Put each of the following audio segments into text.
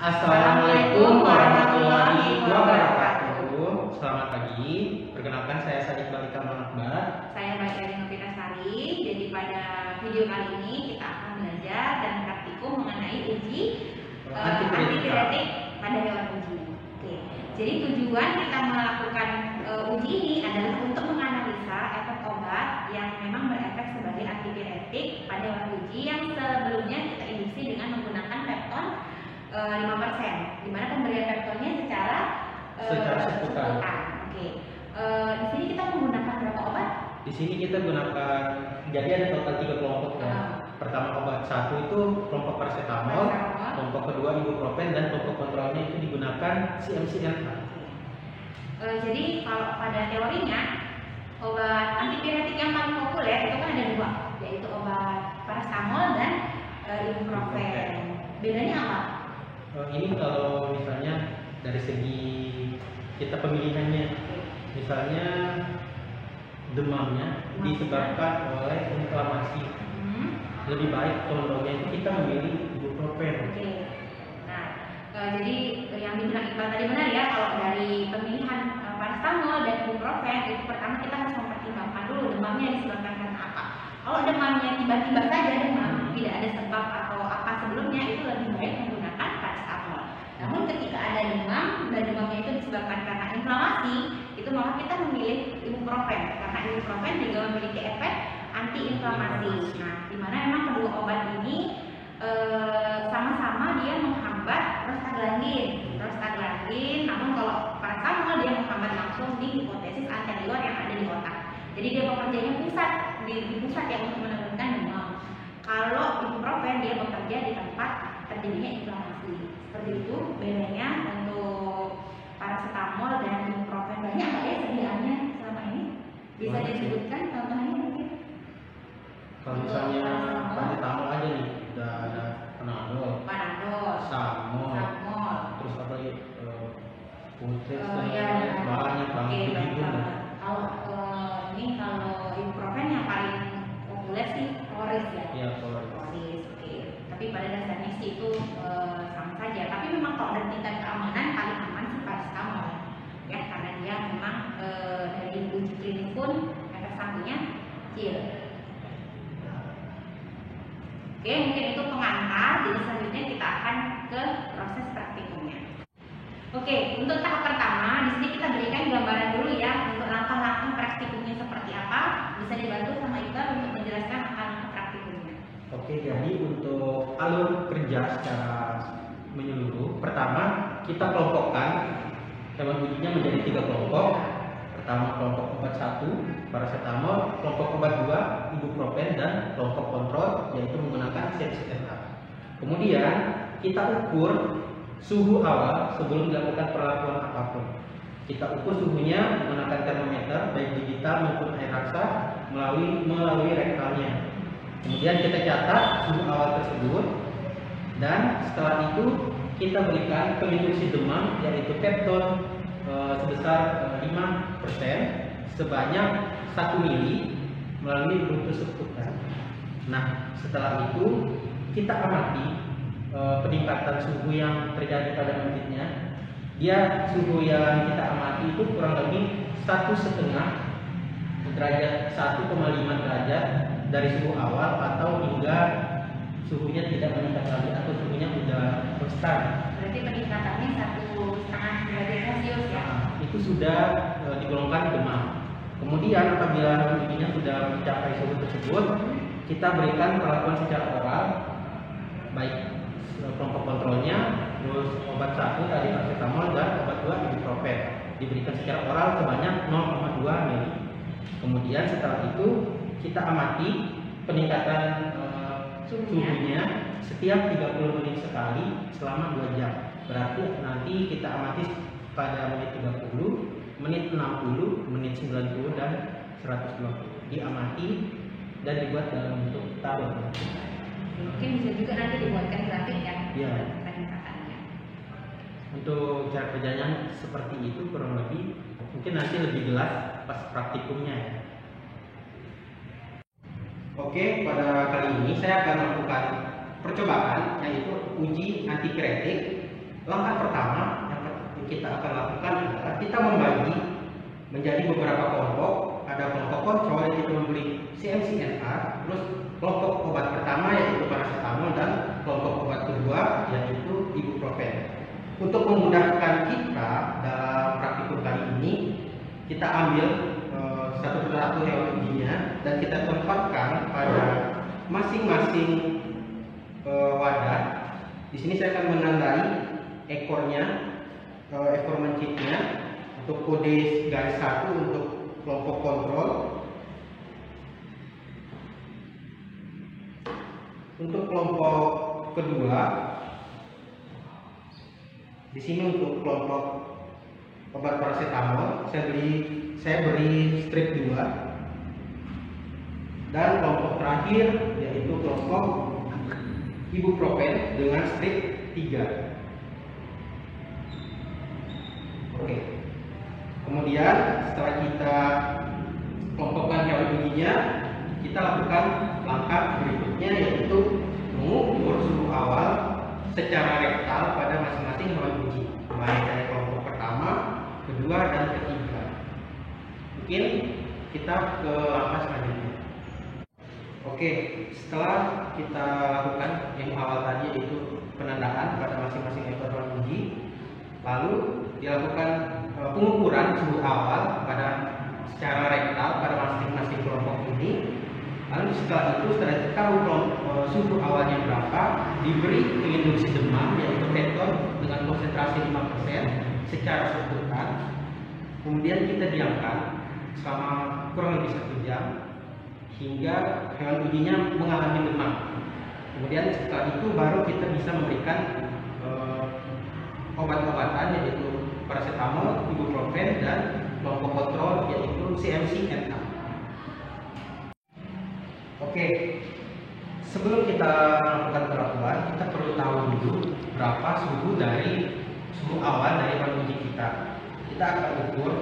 Assalamualaikum warahmatullahi wabarakatuh. Selamat pagi. Perkenalkan saya Sadiq Balika Manakbar. Saya Mbak Eri Novitasari. Jadi pada video kali ini kita akan belajar dan praktikum mengenai uji antipiretik pada hewan uji. Oke. Jadi tujuan kita melakukan uji ini adalah untuk menganalisa efek obat yang memang berefek sebagai antipiretik pada hewan uji yang sebelumnya kita induksi dengan menggunakan pepton 5%, di mana pemberian peptonnya secara seputar. Oke. Di sini kita menggunakan berapa obat? Di sini kita gunakan, jadi ada total 3 kelompok ya. Pertama obat 1 itu kelompok paracetamol, kelompok kedua ibuprofen, dan kelompok kontrolnya itu digunakan CMCNA. Jadi kalau pada teorinya obat antipiretik yang paling populer itu kan ada 2, yaitu obat paracetamol dan ibuprofen. Bedanya apa? Ini kalau misalnya dari segi kita pemilihannya, misalnya demamnya disebabkan oleh inflamasi, lebih baik condongnya itu kita memilih ibuprofen. Oke. Nah, jadi yang dibilang Iqbal tadi benar ya, kalau dari pemilihan paracetamol dan ibuprofen itu pertama kita harus mempertimbangkan dulu demamnya disebabkan karena apa. Kalau demamnya tiba-tiba saja demam, tidak ada sebab atau apa sebelumnya, itu lebih baik menggunakan paracetamol. Namun ketika ada demam dan demamnya itu disebabkan karena inflamasi, itu maka kita memilih ibuprofen karena ibuprofen juga memiliki efek antiinflamasi. Nah, di mana memang kedua obat ini sama-sama dia menghambat prostaglandin. Namun kalau paracetamol dia menghambat langsung di hipotesis anterior yang ada di otak. Jadi dia bekerjanya di pusat yang untuk menurunkan demam. Kalau ibuprofen dia bekerja di tempat terjadinya inflamasi. Seperti itu bedanya untuk paracetamol dan ibuprofen. Banyak nggak ya sediaannya selama ini? Bisa disebutkan contohnya mungkin? Kalau misalnya paracetamol aja nih, udah ada Panadol, Samol, terus apa lagi? Pulses, banyak banget. Kalau ibuprofen yang paling populer sih Floris ya. Iya, Floris. Oke. Tapi pada dasarnya sih itu sama saja. Tapi memang kalau dari tingkat keamanan paling aman sih paracetamol ya, karena dia memang dari uji klinis pun efek sampingnya kecil. Oke, mungkin itu pengantar. Jadi selanjutnya kita akan ke proses praktikumnya. Oke, untuk tahap pertama di sini kita berikan gambaran dulu ya untuk langkah-langkah praktikumnya seperti apa. Bisa dibantu sama Iqbal untuk menjelaskan langkah-langkah praktikumnya. Oke, jadi untuk alur kerja secara menyeluruh, pertama kita kelompokkan hewan ujinya menjadi 3 kelompok. Pertama kelompok obat 1 paracetamol, kelompok obat 2 ibuprofen, dan kelompok kontrol yaitu menggunakan CMCNA. Kemudian kita ukur suhu awal sebelum dilakukan perlakuan apapun. Kita ukur suhunya menggunakan termometer baik digital maupun air raksa melalui rektalnya. Kemudian kita catat suhu awal tersebut, dan setelah itu kita berikan penginduksi demam yaitu pepton sebesar 5% sebanyak 1 mili melalui bronkus subkutan. Nah, setelah itu kita amati peningkatan suhu yang terjadi pada menitnya. Dia suhu yang kita amati itu kurang lebih 1,5 derajat, 1,5 derajat dari suhu awal, atau hingga suhunya tidak meningkat lagi atau suhunya sudah konstan. Berarti peningkatannya 1,5 derajat Celcius ya? Itu sudah digolongkan demam. Kemudian apabila ujinya sudah mencapai suhu tersebut, kita berikan perlakuan secara oral, baik kelompok kontrolnya, terus obat 1 tadi paracetamol, dan obat 2 ibuprofen diberikan secara oral sebanyak 0,2 mili. Kemudian setelah itu kita amati peningkatan suhunya setiap 30 menit sekali selama 2 jam. Berarti nanti kita amati pada menit 30, menit 60, menit 90, dan 120. Diamati dan dibuat dalam bentuk tabel. Mungkin bisa juga nanti dibuatkan grafik ya. Iya. Peningkatannya. Untuk cara kerjanya seperti itu kurang lebih. Mungkin nanti lebih jelas pas praktikumnya ya. Oke, pada kali ini saya akan melakukan percobaan yaitu uji antipiretik langkah pertama yang kita akan lakukan adalah kita membagi menjadi beberapa kelompok. Ada kelompok kontrol yang kita memberi CMC-NR, terus kelompok obat pertama yaitu paracetamol, dan kelompok obat kedua yaitu ibuprofen. Untuk memudahkan kita dalam praktikum kali ini, kita ambil satu persatu hewan ujinya dan kita tempatkan pada masing-masing wadah. Di sini saya akan menandai ekornya, ekor mencitnya, untuk kode garis 1 untuk kelompok kontrol. Untuk kelompok kedua, di sini untuk kelompok obat paracetamol saya beri strip 2, dan kelompok terakhir yaitu kelompok ibuprofen dengan strip 3. Oke. Kemudian setelah kita kelompokkan hewan ujinya, kita lakukan langkah berikutnya yaitu mengukur suhu awal secara rektal pada masing-masing hewan uji, baik dari kelompok pertama, kedua, dan ketiga. Mungkin kita ke langkah selanjutnya. Oke, setelah kita lakukan yang awal tadi yaitu penandaan pada masing-masing ekor hewan uji, lalu dilakukan pengukuran suhu awal secara rektal pada masing-masing kelompok ini. Lalu setelah kita tahu suhu awalnya berapa, diberi induksi demam yaitu keton dengan konsentrasi 5% secara sebutan. Kemudian kita diamkan selama kurang lebih 1 jam hingga hewan ujinya mengalami demam. Kemudian setelah itu baru kita bisa memberikan obat-obatan yaitu paracetamol, ibuprofen, dan kelompok kontrol yaitu CMC-NR. Oke, sebelum kita melakukan perlakuan, kita perlu tahu dulu berapa suhu awal dari hewan uji kita. Kita akan ukur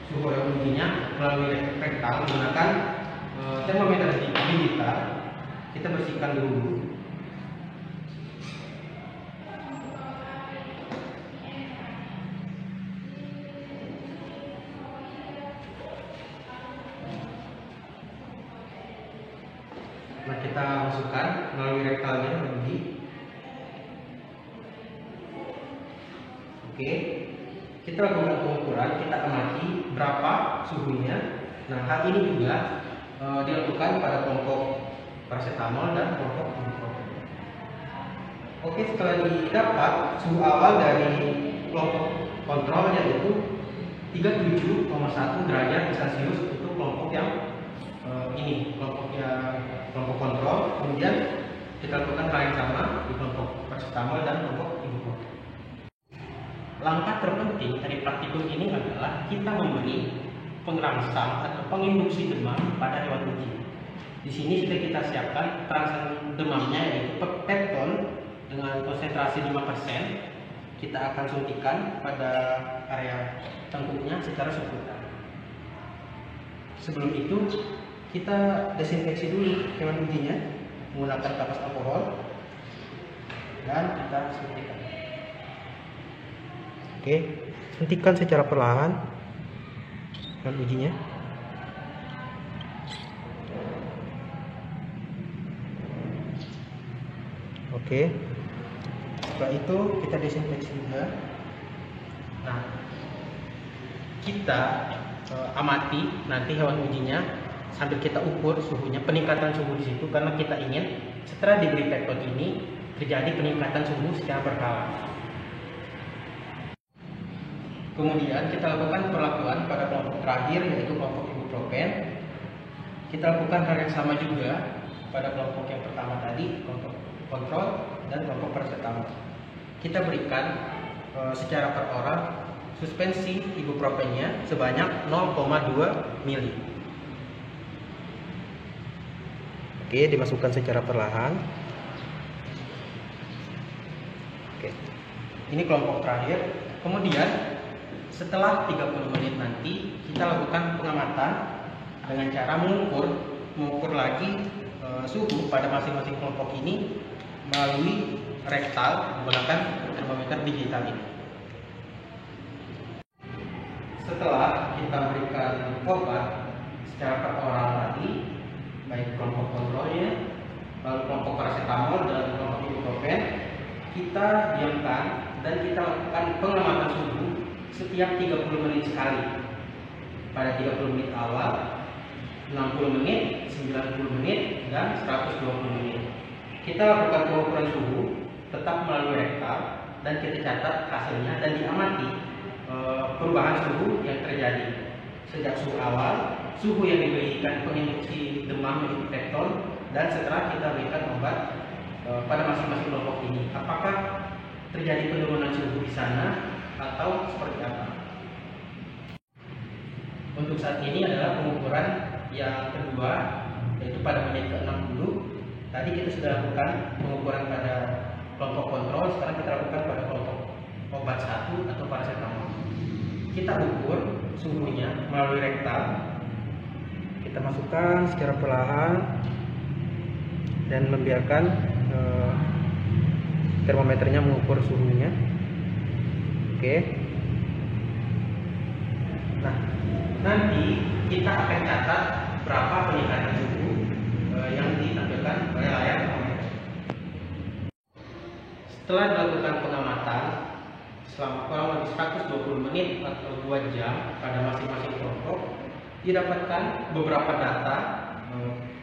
suhu hewan ujinya melalui rektal menggunakan termometer digital. Kita bersihkan dulu. Nah, kita masukkan melalui rektalnya uji. Oke, kita lakukan pengukuran, kita amati berapa suhunya. Nah, hal ini juga dilakukan pada kelompok paracetamol dan kelompok ibuprofen. Oke, setelah didapat suhu awal dari kelompok kontrol yaitu 37,1 derajat Celcius untuk kelompok yang kelompok kontrol. Kemudian kita lakukan hal yang sama di kelompok paracetamol dan kelompok ibuprofen. Langkah terpenting dari praktikum ini adalah kita memberi pengerangsang atau penginduksi demam pada hewan uji. Di sini sudah kita siapkan perangsang demamnya yaitu pepton dengan konsentrasi 5%. Kita akan suntikan pada area tengkuknya secara sebutan. Sebelum itu kita desinfeksi dulu hewan ujinya menggunakan kapas alkohol dan kita suntikan. Oke, suntikan secara perlahan hewan ujinya. Oke, setelah itu kita desinfeksi juga. Nah, kita amati nanti hewan ujinya sambil kita ukur suhunya, peningkatan suhu di situ, karena kita ingin setelah diberi pepton ini terjadi peningkatan suhu secara berkala. Kemudian kita lakukan perlakuan pada kelompok terakhir yaitu kelompok ibuprofen. Kita lakukan hal yang sama juga pada kelompok yang pertama tadi, kelompok kontrol dan kelompok paracetamol. Kita berikan secara per orang suspensi ibuprofennya sebanyak 0,2 mili. Oke, dimasukkan secara perlahan. Oke, ini kelompok terakhir. Kemudian setelah 30 menit nanti kita lakukan pengamatan dengan cara mengukur lagi suhu pada masing-masing kelompok ini melalui rektal menggunakan termometer digital ini. Setelah kita berikan obat secara peroral tadi, baik kelompok kontrolnya, lalu kelompok paracetamol dan kelompok ibuprofen, kita diamkan dan kita lakukan pengamatan suhu setiap 30 menit sekali. Pada 30 menit awal, 60 menit, 90 menit, dan 120 menit. Kita lakukan pengukuran suhu tetap melalui rektal dan kita catat hasilnya dan diamati perubahan suhu yang terjadi sejak suhu awal, suhu yang diberikan penginduksi demam pepton, dan setelah kita berikan obat pada masing-masing kelompok ini. Apakah terjadi penurunan suhu di sana atau seperti apa? Untuk saat ini adalah pengukuran yang kedua, yaitu pada menit ke-60. Tadi kita sudah lakukan pengukuran pada kelompok kontrol, sekarang kita lakukan pada kelompok obat 1 atau paracetamol. Kita ukur suhunya melalui rektal. Kita masukkan secara perlahan dan membiarkan termometernya mengukur suhunya. Oke. Nah, nanti kita akan catat berapa peningkatan suhu yang ditampilkan pada layar termometer. Setelah dilakukan pengamatan selama kurang lebih 120 menit atau 2 jam pada masing-masing kelompok, didapatkan beberapa data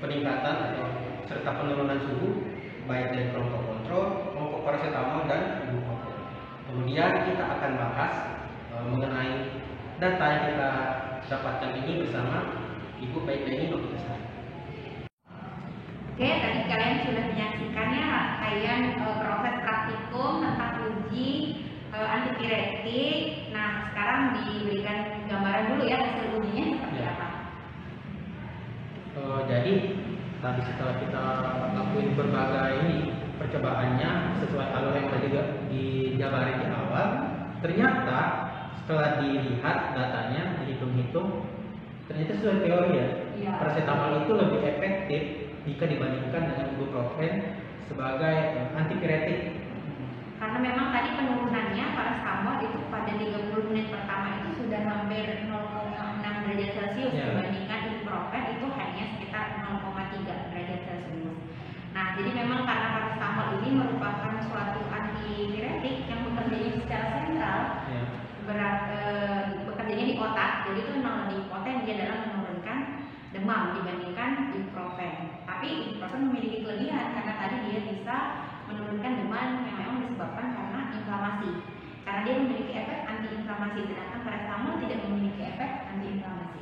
peningkatan atau serta penurunan suhu baik dari kelompok kontrol, kelompok paracetamol, dan ibuprofen. Kemudian kita akan bahas mengenai data yang kita dapatkan ini bersama Ibu Baik Beni Novitasari. Oke, tadi kalian sudah menyaksikan ya rangkaian proses praktikum tentang uji antipiretik. Nah, sekarang diberikan gambaran dulu ya hasil ujinya seperti apa. Jadi tadi setelah kita lakuin berbagai percobaannya sesuai alur yang tadi dijabarin di awal, ternyata setelah dilihat datanya, dihitung-hitung, ternyata sesuai teori ya. Paracetamol itu lebih efektif jika dibandingkan dengan ibuprofen sebagai antipiretik. Karena memang tadi penurunannya paracetamol itu pada 30 menit pertama itu sudah hampir 0,6 derajat Celcius dibandingkan ibuprofen itu hanya sekitar 0,3 derajat Celcius. Nah, jadi memang karena paracetamol ini merupakan suatu antipiretik yang bekerjanya secara sentral, bekerjanya di otak, jadi itu memang lebih poten dia dalam menurunkan demam dibandingkan ibuprofen. Tapi ibuprofen memiliki kelebihan karena tadi dia bisa menurunkan demam yang memang disebabkan karena inflamasi. Karena dia memiliki efek antiinflamasi, sedangkan paracetamol tidak memiliki efek antiinflamasi.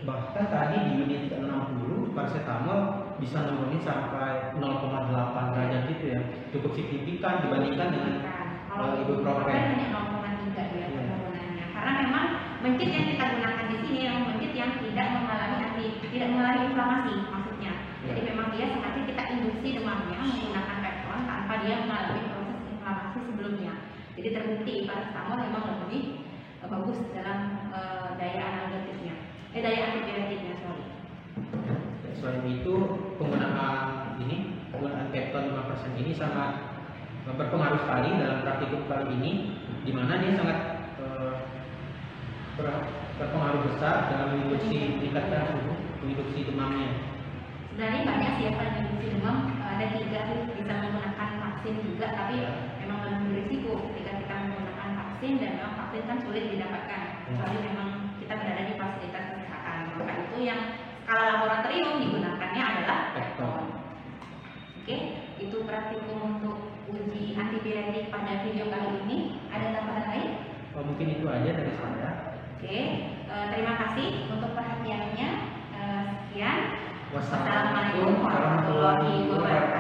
Bahkan tadi di unit ke-60 paracetamol bisa nurunin sampai 0,8 derajat gitu ya. Cukup signifikan dibandingkan dengan ibuprofen. Hanya 0,3 dia penurunannya. Karena memang mencit yang kita gunakan di sini memang mencit yang tidak mengalami inflamasi maksudnya. Jadi memang dia sengaja kita induksi demamnya menggunakan pepton tanpa dia mengalami proses inflamasi sebelumnya. Jadi terbukti paracetamol memang lebih bagus dalam daya analgetiknya, daya antipiretiknya, Selain itu penggunaan pepton 5% ini sangat berpengaruh sekali dalam praktikum kali ini, di mana dia sangat berpengaruh besar dalam menginduksi meningkatkan suhu, menginduksi demamnya. Sebenarnya banyak sih yang menginduksi demam, ada 3 bisa menggunakan vaksin juga, tapi memang lebih berisiko ketika kita menggunakan vaksin dan memang vaksin kan sulit didapatkan, kecuali memang kita berada di fasilitas kesehatan. Maka itu yang skala laboratorium digunakannya adalah pepton. Oke, itu praktikum untuk uji antipiretik pada video kali ini. Ada tambahan lain? Mungkin itu aja dari saya. Oke, terima kasih untuk perhatiannya. Sekian. Wassalamualaikum warahmatullahi wabarakatuh.